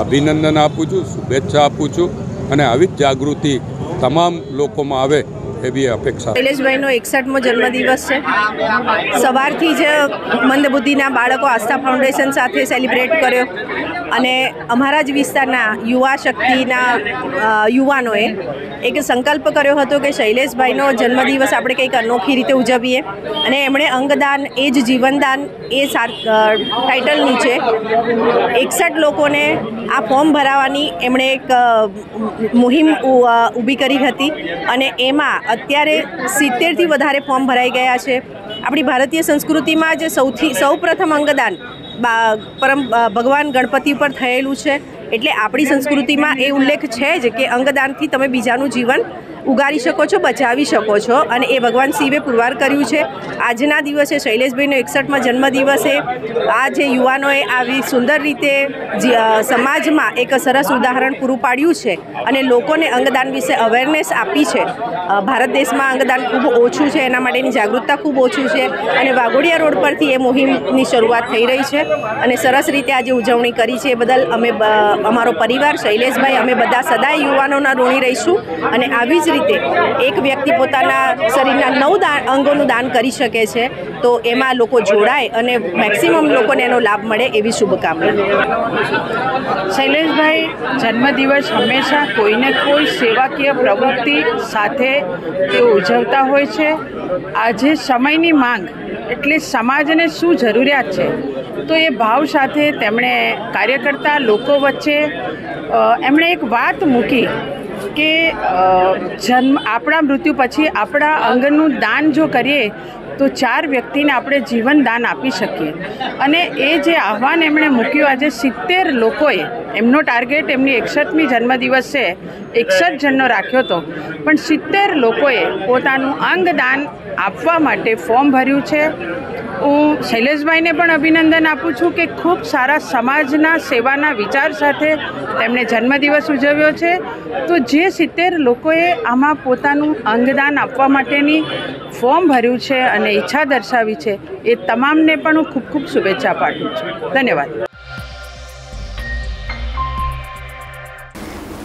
અભિનંદન આપું છું, શુભેચ્છા આપું છું અને આવી જ જાગૃતિ તમામ લોકોમાં આવે એવી અપેક્ષા। શૈલેષભાઈનો 61મો જન્મદિવસ છે। સવારથી જ મંદબુદ્ધિના બાળકો આસ્થા ફાઉન્ડેશન સાથે સેલિબ્રેટ કર્યો અને અમારા જ વિસ્તારના યુવા શક્તિના યુવાનોએ એક સંકલ્પ કર્યો હતો કે શૈલેષભાઈનો જન્મદિવસ આપણે કંઈક અનોખી રીતે ઉજવીએ અને એમણે અંગદાન એ જ જીવનદાન એ ટાઇટલ નીચે 61 લોકોને આ ફોર્મ ભરાવવાની એમણે એક મુહિમ ઊભી કરી હતી અને એમાં અત્યારે 70થી વધારે ફોર્મ ભરાઈ ગયા છે। આપણી ભારતીય સંસ્કૃતિમાં જે સૌપ્રથમ અંગદાન ભગવાન ગણપતિ પર થયેલું છે, એટલે આપણી સંસ્કૃતિમાં એ ઉલ્લેખ છે જ કે અંગદાનથી તમે બીજાનું જીવન ઉગારી શકો છો, બચાવી શકો છો અને એ ભગવાન શિવે પુરવાર કર્યું છે। આજના દિવસે શૈલેષભાઈનો 61મા જન્મદિવસે આ જે યુવાનોએ આવી સુંદર રીતે સમાજમાં એક સરસ ઉદાહરણ પૂરું પાડ્યું છે અને લોકોને અંગદાન વિશે અવેરનેસ આપી છે। ભારત દેશમાં અંગદાન ખૂબ ઓછું છે, એના માટેની જાગૃતતા ખૂબ ઓછું છે અને વાઘોડિયા રોડ પરથી એ મુહિમની શરૂઆત થઈ રહી છે અને સરસ રીતે આજે ઉજવણી કરી છે। એ બદલ અમે અમારો પરિવાર શૈલેષભાઈ અમે બધા સદાય યુવાનોના ઋણી રહીશું અને આવી જ રીતે એક વ્યક્તિ પોતાના શરીરના 9 અંગોનું દાન કરી શકે છે, તો એમાં લોકો જોડાય અને મેક્સિમમ લોકોને એનો લાભ મળે એવી શુભકામના। શૈલેષભાઈ જન્મદિવસ હંમેશા કોઈને કોઈ સેવાકીય પ્રવૃત્તિ સાથે તેઓ ઉજવતા હોય છે। આજે સમયની માંગ એટલે સમાજને શું જરૂરિયાત છે તો એ ભાવ સાથે તેમણે કાર્યકર્તા લોકો વચ્ચે એમણે એક વાત મૂકી કે આપણા મૃત્યુ પછી આપણા અંગનું દાન જો કરીએ તો 4 વ્યક્તિને આપણે જીવન દાન આપી શકીએ અને એ જે આહવાન એમણે મૂક્યું આજે 70 લોકોએ એમનો ટાર્ગેટ એમની 61મી જન્મદિવસ છે 61 જણનો રાખ્યો હતો, પણ 70 લોકોએ પોતાનું અંગદાન આપવા માટે ફોર્મ ભર્યું છે। હું શૈલેષભાઈને પણ અભિનંદન આપું છું કે ખૂબ સારા સમાજના સેવાના વિચાર સાથે તેમણે જન્મદિવસ ઉજવ્યો છે। તો જે 70 લોકોએ આમાં પોતાનું અંગદાન આપવા માટેની ફોર્મ ભર્યું છે અને ઈચ્છા દર્શાવી છે એ તમામને પણ હું ખૂબ ખૂબ શુભેચ્છા પાઠવું છું। ધન્યવાદ।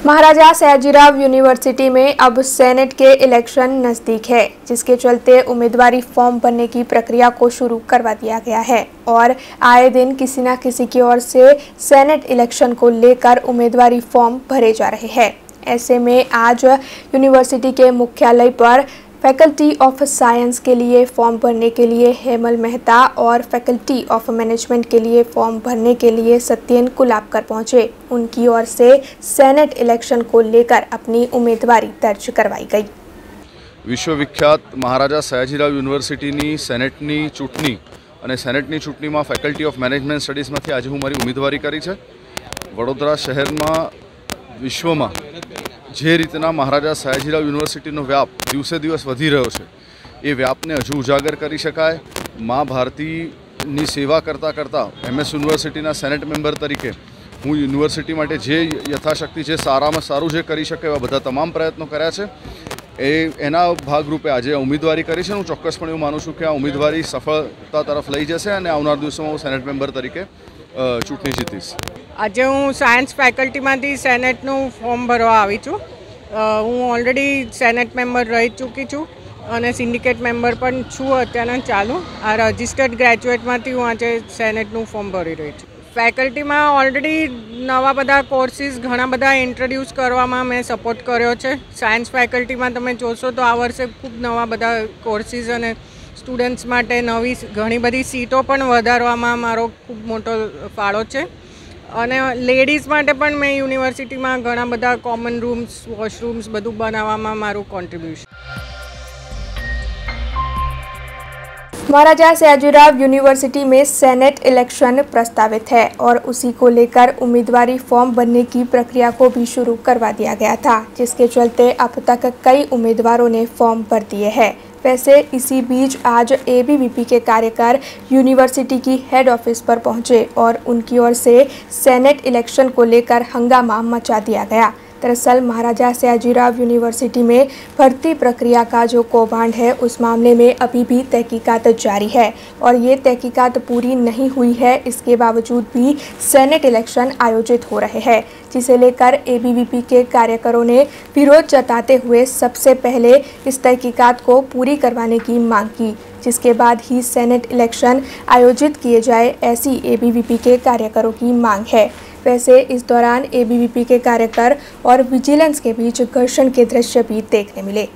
महाराजा सयाजीराव यूनिवर्सिटी में अब सेनेट के इलेक्शन नज़दीक है, जिसके चलते उम्मीदवारी फॉर्म भरने की प्रक्रिया को शुरू करवा दिया गया है और आए दिन किसी न किसी की ओर से सेनेट इलेक्शन को लेकर उम्मीदवारी फॉर्म भरे जा रहे हैं। ऐसे में आज यूनिवर्सिटी के मुख्यालय पर फैकल्टी ऑफ साइंस के लिए फॉर्म भरने के लिए हेमल मेहता और फैकल्टी ऑफ मैनेजमेंट के लिए फॉर्म भरने के लिए सत्येन कुलाबकर पहुंचे। उनकी ओर से सेनेट इलेक्शन को लेकर अपनी उम्मीदवारी दर्ज करवाई गई। विश्वविख्यात महाराजा सयाजीराव यूनिवर्सिटी सेनेटनी चूंटणी અને સેનેટની ચૂંટણીમાં ફેકલ્ટી ઓફ મેનેજમેન્ટ સ્ટડીઝમાંથી આજે હું મારી ઉમેદવારી કરી છે। વડોદરા શહેરમાં વિશ્વમાં જે રીતના મહારાજા સયાજીરાવ યુનિવર્સિટીનો વ્યાપ દિવસે દિવસ વધી રહ્યો છે એ વ્યાપને હજુ ઉજાગર કરી શકાય. મા ભારતીની સેવા કરતાં કરતાં MS યુનિવર્સિટીના સેનેટ મેમ્બર તરીકે હું યુનિવર્સિટી માટે જે યથાશક્તિ છે સારામાં સારું જે કરી શકે એવા બધા તમામ પ્રયત્નો કર્યા છે. એના ભાગરૂપે આજે ઉમેદવારી કરી છે. હું ચોક્કસપણે એવું માનું છું કે આ ઉમેદવારી સફળતા તરફ લઈ જશે અને આવનાર દિવસોમાં હું સેનેટ મેમ્બર તરીકે ચૂંટણી જીતીશ. આજે હું સાયન્સ ફેકલ્ટીમાંથી સેનેટનું ફોર્મ ભરવા આવી છું. હું ઓલરેડી સેનેટ મેમ્બર રહી ચૂકી છું અને સિન્ડિકેટ મેમ્બર પણ છું અત્યારના ચાલુ. આ રજિસ્ટર્ડ ગ્રેજ્યુએટમાંથી હું આજે સેનેટનું ફોર્મ ભરી રહી છું. ફેકલ્ટીમાં ઓલરેડી નવા બધા કોર્સિસ ઘણા બધા ઇન્ટ્રોડ્યુસ કરવામાં મેં સપોર્ટ કર્યો છે. સાયન્સ ફેકલ્ટીમાં તમે જોશો તો આ વર્ષે ખૂબ નવા બધા કોર્સિસ અને સ્ટુડન્ટ્સ માટે નવી ઘણી બધી સીટો પણ વધારવામાં મારો ખૂબ મોટો ફાળો છે. અને લેડીઝ માટે પણ મેં યુનિવર્સિટીમાં ઘણા બધા કોમન રૂમ્સ, વોશરૂમ્સ બધું બનાવવામાં મારું કોન્ટ્રીબ્યુશન. महाराजा सयाजीराव यूनिवर्सिटी में सेनेट इलेक्शन प्रस्तावित है और उसी को लेकर उम्मीदवारी फॉर्म भरने की प्रक्रिया को भी शुरू करवा दिया गया था, जिसके चलते अब तक कई उम्मीदवारों ने फॉर्म भर दिए हैं. वैसे इसी बीच आज ABVP के कार्यकर यूनिवर्सिटी की हेड ऑफिस पर पहुंचे और उनकी ओर से सेनेट इलेक्शन को लेकर हंगामा मचा दिया गया. दरअसल महाराजा सयाजीराव यूनिवर्सिटी में भर्ती प्रक्रिया का जो कौभांड है उस मामले में अभी भी तहकीकात जारी है और ये तहकीकात पूरी नहीं हुई है. इसके बावजूद भी सेनेट इलेक्शन आयोजित हो रहे हैं, जिसे लेकर ABVP के कार्यकरों ने विरोध जताते हुए सबसे पहले इस तहकीकात को पूरी करवाने की मांग की, जिसके बाद ही सेनेट इलेक्शन आयोजित किए जाए, ऐसी ABVP के कार्यकरों की मांग है. वैसे इस दौरान ABVP के कार्यकर और विजिलेंस के बीच घर्षण के दृश्य भी देखने मिले.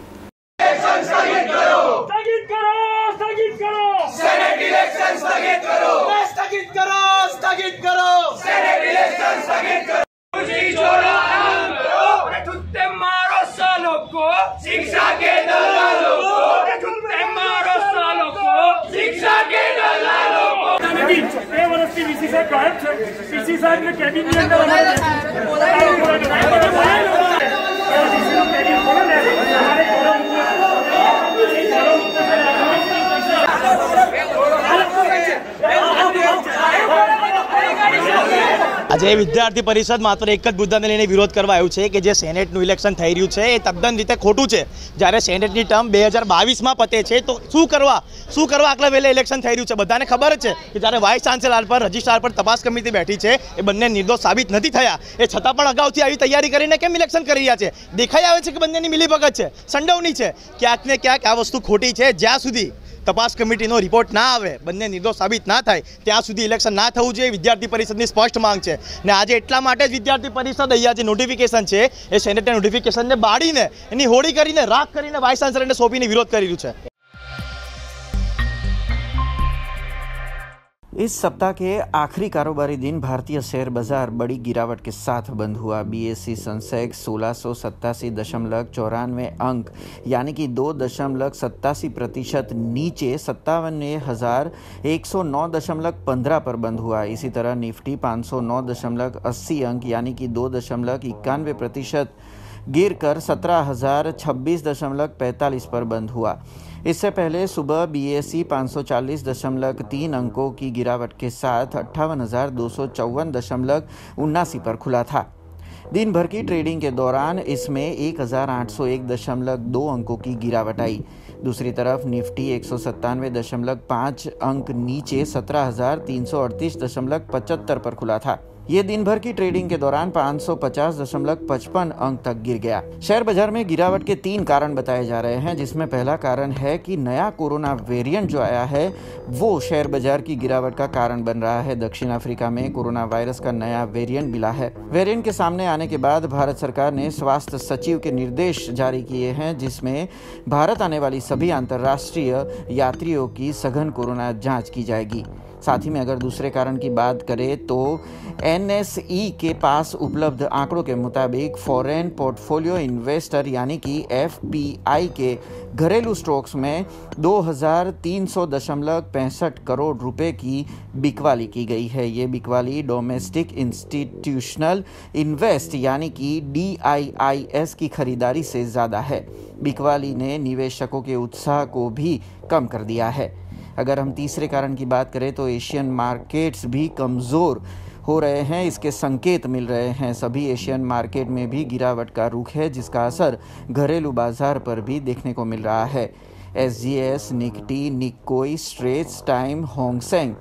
આજે વિદ્યાર્થી પરિષદ માત્ર એક જ મુદ્દાને લઈને વિરોધ કરવા આવ્યું છે કે જે સેનેટનું ઇલેક્શન થઈ રહ્યું છે એ તદ્દન રીતે ખોટું છે. જ્યારે સેનેટની ટર્મ 2022માં પતે છે તો શું કરવા આટલા વહેલે ઇલેક્શન થઈ રહ્યું છે? બધાને ખબર જ છે કે જ્યારે વાઇસ ચાન્સેલર પર રજિસ્ટ્રાર પર તપાસ કમિટી બેઠી છે એ બંને નિર્દોષ સાબિત નથી થયા. એ છતાં પણ અગાઉથી આવી તૈયારી કરીને કેમ ઇલેક્શન કરી રહ્યા છે? દેખાઈ આવે છે કે બંનેની મિલીભગત છે, સંડોવણી છે. ક્યાંક ને ક્યાંક આ વસ્તુ ખોટી છે. જ્યાં સુધી તપાસ કમિટીનો રિપોર્ટ ના આવે, બંને નિર્દોષ સાબિત ના થાય ત્યાં સુધી ઇલેક્શન ના થવું જોઈએ વિદ્યાર્થી પરિષદની સ્પષ્ટ માંગ છે. ને આજે એટલા માટે જ વિદ્યાર્થી પરિષદ અહીંયા જે નોટિફિકેશન છે એ સેનેટના નોટિફિકેશનને બાળીને એની હોળી કરીને રાખ કરીને વાઇસ ચાન્સલરને સોંપીને વિરોધ કરી રહ્યું છે. इस सप्ताह के आखिरी कारोबारी दिन भारतीय शेयर बाजार बड़ी गिरावट के साथ बंद हुआ. BSE सेंसेक्स 1687.94 अंक यानी कि 2.87% नीचे 57,109.15 पर बंद हुआ. इसी तरह निफ्टी 509.80 अंक यानी कि 2.91% गिरकर 17,026.45 पर बंद हुआ. इससे पहले सुबह BSE 540.3 अंकों की गिरावट के साथ 58,254.79 पर खुला था. दिन भर की ट्रेडिंग के दौरान इसमें 1,801.2 अंकों की गिरावट आई. दूसरी तरफ निफ्टी 197.5 अंक नीचे 17,338.75 पर खुला था. ये दिन भर की ट्रेडिंग के दौरान 550.55 अंक तक गिर गया. शेयर बाजार में गिरावट के 3 कारण बताए जा रहे हैं, जिसमें पहला कारण है कि नया कोरोना वेरिएंट जो आया है वो शेयर बाजार की गिरावट का कारण बन रहा है. दक्षिण अफ्रीका में कोरोना वायरस का नया वेरिएंट मिला है. वेरिएंट के सामने आने के बाद भारत सरकार ने स्वास्थ्य सचिव के निर्देश जारी किए हैं, जिसमें भारत आने वाली सभी अंतर्राष्ट्रीय यात्रियों की सघन कोरोना जांच की जाएगी. साथ ही में अगर दूसरे कारण की बात करें तो NSE के पास उपलब्ध आंकड़ों के मुताबिक फॉरेन पोर्टफोलियो इन्वेस्टर यानी कि FPI के घरेलू स्टॉक्स में 2300.65 करोड़ रुपए की बिकवाली की गई है। ये बिकवाली डोमेस्टिक इंस्टीट्यूशनल इन्वेस्ट यानी कि DIIS की खरीदारी से ज़्यादा है। बिकवाली ने निवेशकों के उत्साह को भी कम कर दिया है। अगर हम तीसरे कारण की बात करें तो एशियन मार्केट्स भी कमज़ोर हो रहे हैं, इसके संकेत मिल रहे हैं। सभी एशियन मार्केट में भी गिरावट का रुख है, जिसका असर घरेलू बाजार पर भी देखने को मिल रहा है। SGX, Nifty, Nikkei, Straits Time, Hang Seng,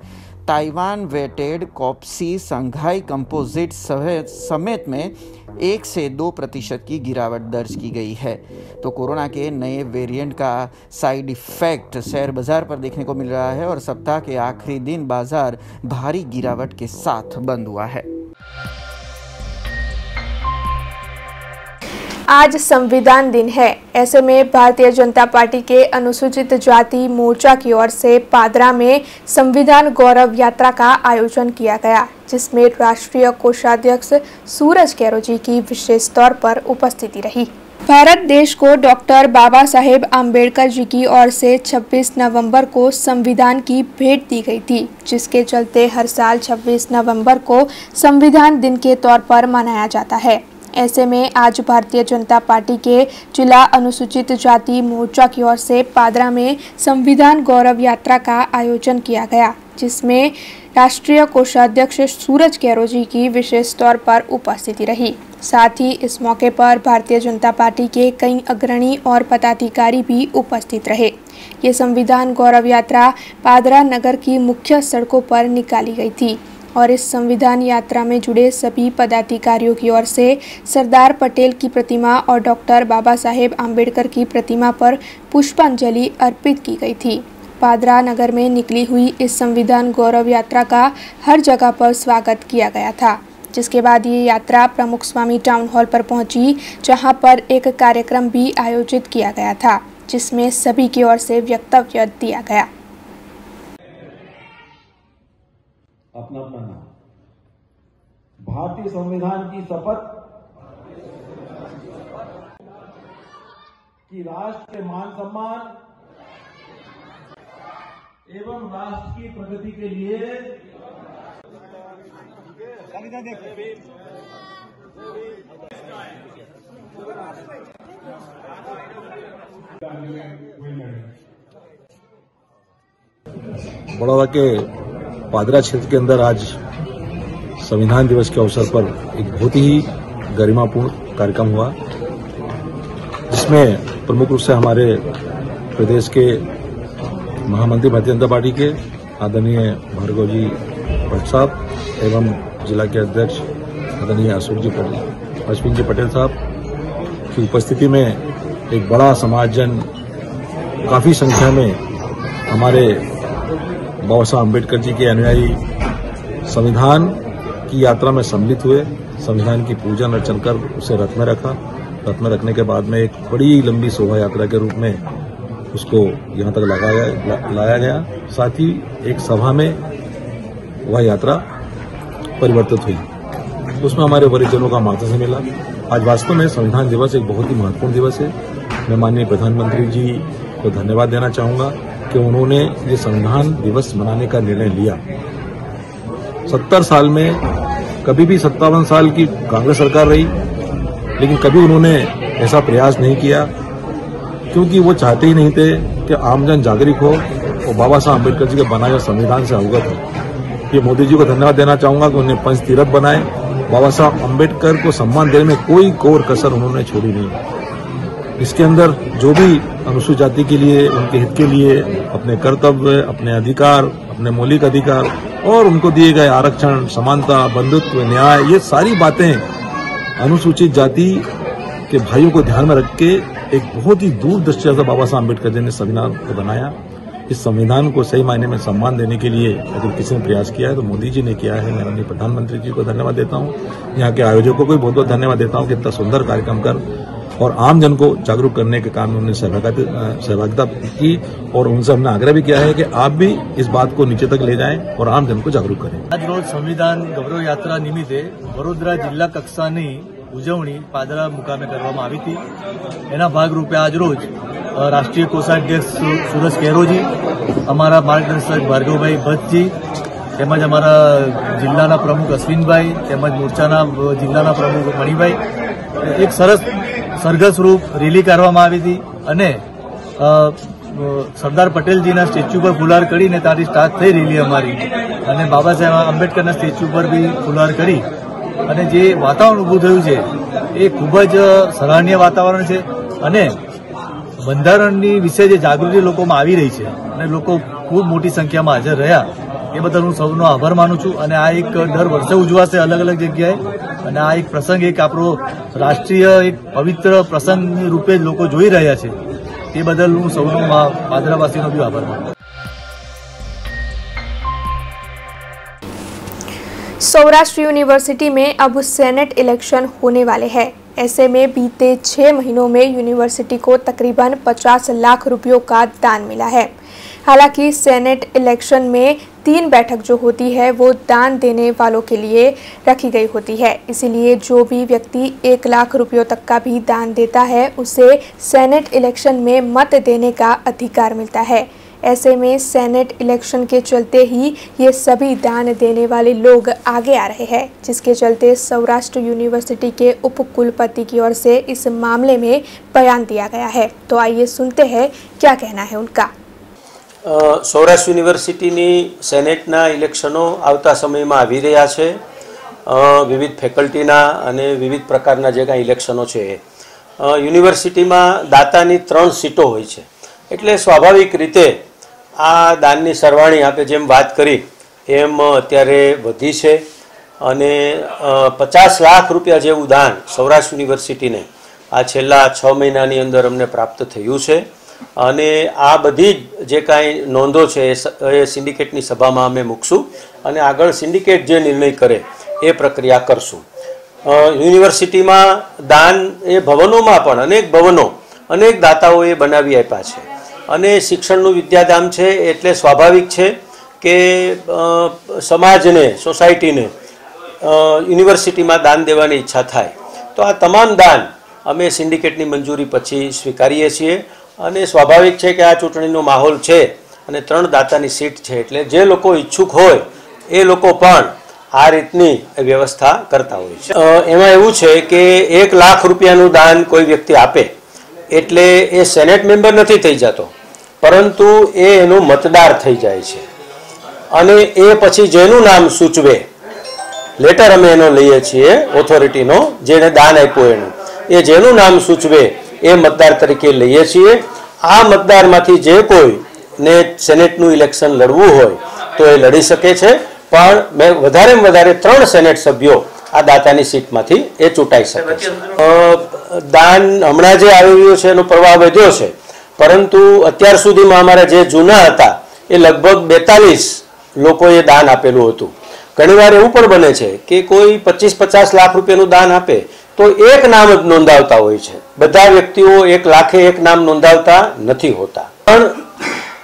Taiwan weighted, कॉप्सी, संघाई कंपोजिट समेत में 1 से 2% की गिरावट दर्ज की गई है। तो कोरोना के नए वेरिएंट का साइड इफेक्ट शेयर बाजार पर देखने को मिल रहा है और सप्ताह के आखिरी दिन बाजार भारी गिरावट के साथ बंद हुआ है। आज संविधान दिन है। ऐसे में भारतीय जनता पार्टी के अनुसूचित जाति मोर्चा की ओर से पादरा में संविधान गौरव यात्रा का आयोजन किया गया, जिसमें राष्ट्रीय कोषाध्यक्ष सूरज कैरोजी की विशेष तौर पर उपस्थिति रही। भारत देश को डॉक्टर बाबा साहेब आम्बेडकर जी की ओर से 26 नवंबर को संविधान की भेंट दी गई थी, जिसके चलते हर साल 26 नवंबर को संविधान दिन के तौर पर मनाया जाता है। ऐसे में आज भारतीय जनता पार्टी के जिला अनुसूचित जाति मोर्चा की ओर से पादरा में संविधान गौरव यात्रा का आयोजन किया गया, जिसमें राष्ट्रीय कोषाध्यक्ष सूरज कैरोजी की विशेष तौर पर उपस्थिति रही। साथ ही इस मौके पर भारतीय जनता पार्टी के कई अग्रणी और पदाधिकारी भी उपस्थित रहे। ये संविधान गौरव यात्रा पादरा नगर की मुख्य सड़कों पर निकाली गई थी और इस संविधान यात्रा में जुड़े सभी पदाधिकारियों की ओर से सरदार पटेल की प्रतिमा और डॉक्टर बाबा साहेब आम्बेडकर की प्रतिमा पर पुष्पांजलि अर्पित की गई थी। पादरा नगर में निकली हुई इस संविधान गौरव यात्रा का हर जगह पर स्वागत किया गया था, जिसके बाद ये यात्रा प्रमुख स्वामी टाउन हॉल पर पहुंची, जहां पर एक कार्यक्रम भी आयोजित किया गया था, जिसमें सभी की ओर से वक्तव्य दिया गया। अपना भारतीय संविधान की शपथ कि राष्ट्र के मान सम्मान एवं राष्ट्र की प्रगति के लिए बड़ौदा के पादरा क्षेत्र के अंदर आज संविधान दिवस के अवसर पर एक बहुत ही गरिमापूर्ण कार्यक्रम हुआ, जिसमें प्रमुख रूप से हमारे प्रदेश के महामंत्री भारतीय जनता पार्टी के आदरणीय भार्गव जी भट्ट साहब एवं जिला के अध्यक्ष आदरणीय अश्विन जी पटेल साहब की उपस्थिति में एक बड़ा समाजजन काफी संख्या में हमारे बाबा साहब अम्बेडकर जी के अनुयायी संविधान की यात्रा में सम्मिलित हुए। संविधान की पूजन अर्चन कर उसे रथ में रखा। रथ में रखने के बाद में एक बड़ी लंबी शोभा यात्रा के रूप में उसको यहाँ तक लाया गया। साथ ही एक सभा में वह यात्रा परिवर्तित हुई, उसमें हमारे वरिष्ठजनों का मार्गदर्शन मिला। आज वास्तव में संविधान दिवस एक बहुत ही महत्वपूर्ण दिवस है। मैं माननीय प्रधानमंत्री जी को धन्यवाद देना चाहूंगा कि उन्होंने ये संविधान दिवस मनाने का निर्णय लिया। 70 साल में कभी भी 57 साल की कांग्रेस सरकार रही, लेकिन कभी उन्होंने ऐसा प्रयास नहीं किया, क्योंकि वो चाहते ही नहीं थे कि आमजन जागरूक हो और बाबा साहब अम्बेडकर जी के बनाए हुए संविधान से अवगत हो। ये मोदी जी को धन्यवाद देना चाहूंगा कि उन्हें पंच तीरथ बनाए। बाबा साहब अम्बेडकर को सम्मान देने में कोई कोर कसर उन्होंने छोड़ी नहीं। इसके अंदर जो भी अनुसूचित जाति के लिए, उनके हित के लिए अपने कर्तव्य, अपने अधिकार, अपने मौलिक अधिकार और उनको दिए गए आरक्षण, समानता, बंधुत्व, न्याय, ये सारी बातें अनुसूचित जाति के भाइयों को ध्यान में रख के एक बहुत ही दूरदृष्टि से बाबा साहब अम्बेडकर जी ने संविधान को बनाया। इस संविधान को सही मायने में सम्मान देने के लिए अगर किसी ने प्रयास किया है तो मोदी जी ने किया है। मैं माननीय प्रधानमंत्री जी को धन्यवाद देता हूँ, यहाँ के आयोजकों को भी बहुत बहुत धन्यवाद देता हूँ कि इतना सुंदर कार्यक्रम कर और आम जन को जागरूक करने के काम में उन्होंने सहभागिता की और उनसे हमने आग्रह भी किया है कि आप भी इस बात को नीचे तक ले जाएं और आम जन को जागरूक करें। आज रोज संविधान गौरव यात्रा निमित्ते वडोदरा जिल्ला कक्षाની ઉજવણી પાદરા મુકામે કરવામાં આવી હતી। એના ભાગરૂપે આજ રોજ રાષ્ટ્રીય કોષાધ્યક્ષ સુરજ કેરોજી, અમારા માર્ગદર્શક ભાર્ગવભાઈ ભટ્ટજી તેમજ અમારા જિલ્લાના પ્રમુખ અશ્વિનભાઈ તેમજ મોરચાના જિલ્લાના પ્રમુખ મણિભાઈ એક સરસ સરઘસ રૂપ રેલી કરવામાં આવી હતી અને સરદાર પટેલજીના સ્ટેચ્યુ પર ફુલાર કરીને ત્યાંથી સ્ટાર્ટ થઈ રેલી અમારી અને બાબા સાહેબ આંબેડકરના સ્ટેચ્યુ પર બી ફુલાર કરી અને જે વાતાવરણ ઊભું થયું છે એ ખૂબ જ સરાહનીય વાતાવરણ છે અને બંધારણની વિશે જે જાગૃતિ લોકોમાં આવી રહી છે અને લોકો ખૂબ મોટી સંખ્યામાં હાજર રહ્યા એ બદલ હું સૌનો આભાર માનું છું અને આ એક દર વર્ષે ઉજવાશે અલગ અલગ જગ્યાએ અને આ એક પ્રસંગ એક આપણો રાષ્ટ્રીય એક પવિત્ર પ્રસંગ રૂપે જ લોકો જોઈ રહ્યા છે તે બદલ હું સૌનો પાદરાવાસીનો બી આભાર માનું છું। सौराष्ट्र यूनिवर्सिटी में अब सेनेट इलेक्शन होने वाले हैं। ऐसे में बीते 6 महीनों में यूनिवर्सिटी को तकरीबन 50 लाख रुपयों का दान मिला है। हालांकि सेनेट इलेक्शन में 3 बैठक जो होती है वो दान देने वालों के लिए रखी गई होती है। इसीलिए जो भी व्यक्ति 1 लाख रुपयों तक का भी दान देता है उसे सेनेट इलेक्शन में मत देने का अधिकार मिलता है। ऐसे में सेनेट इलेक्शन के चलते ही ये सभी दान देने वाले लोग आगे आ रहे हैं, जिसके चलते सौराष्ट्र यूनिवर्सिटी के उप कुलपति की ओर से इस मामले में बयान दिया गया है। तो आइए सुनते हैं क्या कहना है उनका। सौराष्ट्र यूनिवर्सिटीनी सेनेटना इलेक्शनों आवता समयमां आवी रह्या छे। विविध फेकल्टीना अने विविध प्रकारना जे कांई इलेक्शनों छे यूनिवर्सिटीमां दातानी 3 सीटों होय छे એટલે સ્વાભાવિક રીતે આ દાનની સરવાણી આપણે જેમ વાત કરી એમ અત્યારે વધી છે અને 50 લાખ રૂપિયા જેવું દાન સૌરાષ્ટ્ર યુનિવર્સિટીને આ છેલ્લા 6 મહિનાની અંદર અમને પ્રાપ્ત થયું છે અને આ બધી જે કાંઈ નોંધો છે એ સિન્ડિકેટની સભામાં અમે મૂકશું અને આગળ સિન્ડિકેટ જે નિર્ણય કરે એ પ્રક્રિયા કરશું। યુનિવર્સિટીમાં દાન એ ભવનોમાં પણ અનેક ભવનો અનેક દાતાઓએ બનાવી આપ્યા છે અને શિક્ષણનું વિદ્યાધામ છે એટલે સ્વાભાવિક છે કે સમાજને સોસાયટીને યુનિવર્સિટીમાં દાન દેવાની ઈચ્છા થાય તો આ તમામ દાન અમે સિન્ડિકેટની મંજૂરી પછી સ્વીકારીએ છીએ અને સ્વાભાવિક છે કે આ ચૂંટણીનો માહોલ છે અને 3 દાતાની સીટ છે એટલે જે લોકો ઈચ્છુક હોય એ લોકો પણ આ રીતની વ્યવસ્થા કરતા હોય છે। એમાં એવું છે કે 1 લાખ રૂપિયાનું દાન કોઈ વ્યક્તિ આપે એટલે એ સેનેટ મેમ્બર નથી થઈ જતો પરંતુ એ એનો મતદાર થઈ જાય છે અને એ પછી જેનું નામ સૂચવે લેટર અમે એનો લઈએ છીએ ઓથોરિટીનો જેણે દાન આપ્યું એનું એ જેનું નામ સૂચવે એ મતદાર તરીકે લઈએ છીએ। આ મતદારમાંથી જે કોઈને સેનેટનું ઇલેક્શન લડવું હોય તો એ લડી શકે છે પણ વધારેમાં વધારે 3 સેનેટ સભ્યો આ દાતાની સીટમાંથી એ ચૂંટાઈ શકે છે। દાન હમણાં જે આવી રહ્યું છે એનો પ્રવાહ વધ્યો છે પરંતુ અત્યાર સુધીમાં અમારા જે જૂના હતા એ લગભગ 42 લોકોએ દાન આપેલું હતું। ઘણીવાર એવું પણ બને છે કે કોઈ 25-50 લાખ રૂપિયાનું દાન આપે તો એક નામ જ નોંધાવતા હોય છે, બધા વ્યક્તિઓ 1 લાખે 1 નામ નોંધાવતા નથી હોતા। પણ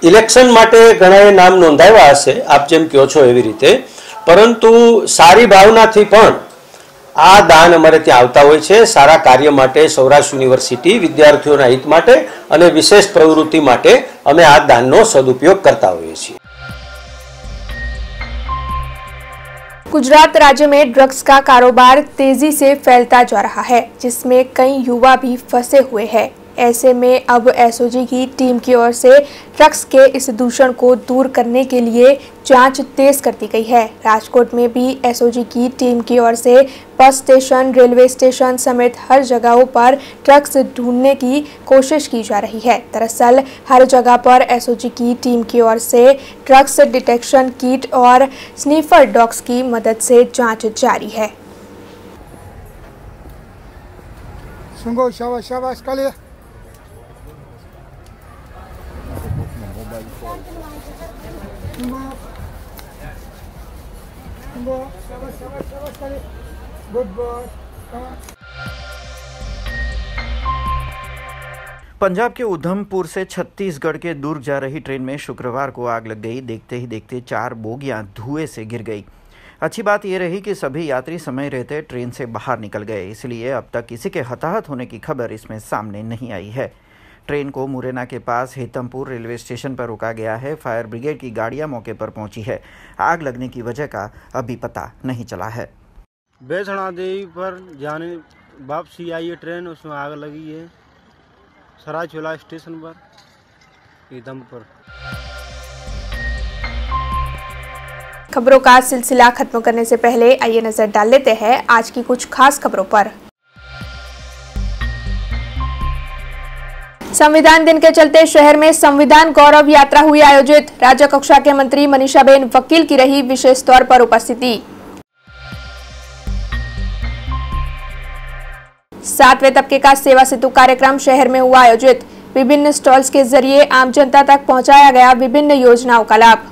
ઇલેક્શન માટે ઘણાએ નામ નોંધાવ્યા હશે આપ જેમ કહો છો એવી રીતે, પરંતુ સારી ભાવનાથી પણ આ દાન અમારે ત્યાં આવતા હોય છે। સારા કાર્ય માટે સૌરાષ્ટ્ર યુનિવર્સિટી વિદ્યાર્થીઓના હિત માટે અને વિશેષ પ્રવૃત્તિ માટે અમે આ દાનનો સદુપયોગ કરતા હોઈએ છીએ। गुजरात राज्य में ड्रग्स का कारोबार तेजी से फैलता जा रहा है, जिसमें कई युवा भी फंसे हुए हैं। ऐसे में अब एसओजी की टीम की ओर से ड्रग्स के इस दूषण को दूर करने के लिए जांच तेज कर दी गई है। राजकोट में भी एसओजी की टीम की ओर से बस स्टेशन, रेलवे स्टेशन समेत हर जगहों पर ड्रग्स ढूंढने की कोशिश की जा रही है। दरअसल हर जगह पर एसओजी की टीम की ओर से ड्रग्स डिटेक्शन किट और स्नीफर डॉग्स की मदद से जांच जारी है। Good boy. Come on. Punjab के उधमपुर से छत्तीसगढ़ के दुर्ग जा रही ट्रेन में शुक्रवार को आग लग गई। देखते ही देखते 4 बोगियां धुएं से घिर गई। अच्छी बात यह रही कि सभी यात्री समय रहते ट्रेन से बाहर निकल गए, इसलिए अब तक किसी के हताहत होने की खबर इसमें सामने नहीं आई है। ट्रेन को मुरैना के पास हेतमपुर रेलवे स्टेशन पर रोका गया है। फायर ब्रिगेड की गाड़ियां मौके पर पहुंची है। आग लगने की वजह का अभी पता नहीं चला है। बैसणा देवी पर जाने वापसी आई है ट्रेन, उसमें आग लगी है सरायचोला स्टेशन पर हेतमपुर। खबरों का सिलसिला खत्म करने से पहले आइए नजर डाल लेते हैं आज की कुछ खास खबरों पर। संविधान दिन के चलते शहर में संविधान गौरव यात्रा हुई आयोजित। राज्य कक्षा के मंत्री मनीषाबेन वकील की रही विशेष तौर पर उपस्थिति। 7वें तबके का सेवा सेतु कार्यक्रम शहर में हुआ आयोजित। विभिन्न स्टॉल्स के जरिए आम जनता तक पहुंचाया गया विभिन्न योजनाओं का लाभ।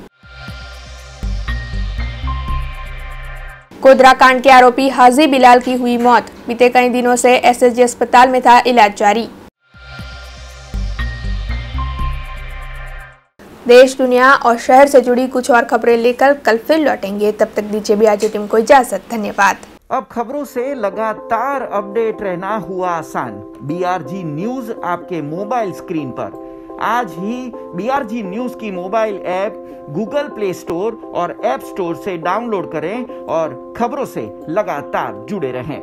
गोधरा कांड के आरोपी हाजी बिलाल की हुई मौत। बीते कई दिनों से एसएसजी अस्पताल में था इलाज जारी। देश, दुनिया और शहर से जुड़ी कुछ और खबरें लेकर कल फिर लौटेंगे। तब तक दीजिए बीआरजी टीम को इजाजत। धन्यवाद। अब खबरों से लगातार अपडेट रहना हुआ आसान। बीआरजी न्यूज आपके मोबाइल स्क्रीन पर। आज ही बीआरजी न्यूज की mobile app Google play store और ऐप स्टोर से डाउनलोड करें और खबरों से लगातार जुड़े रहें।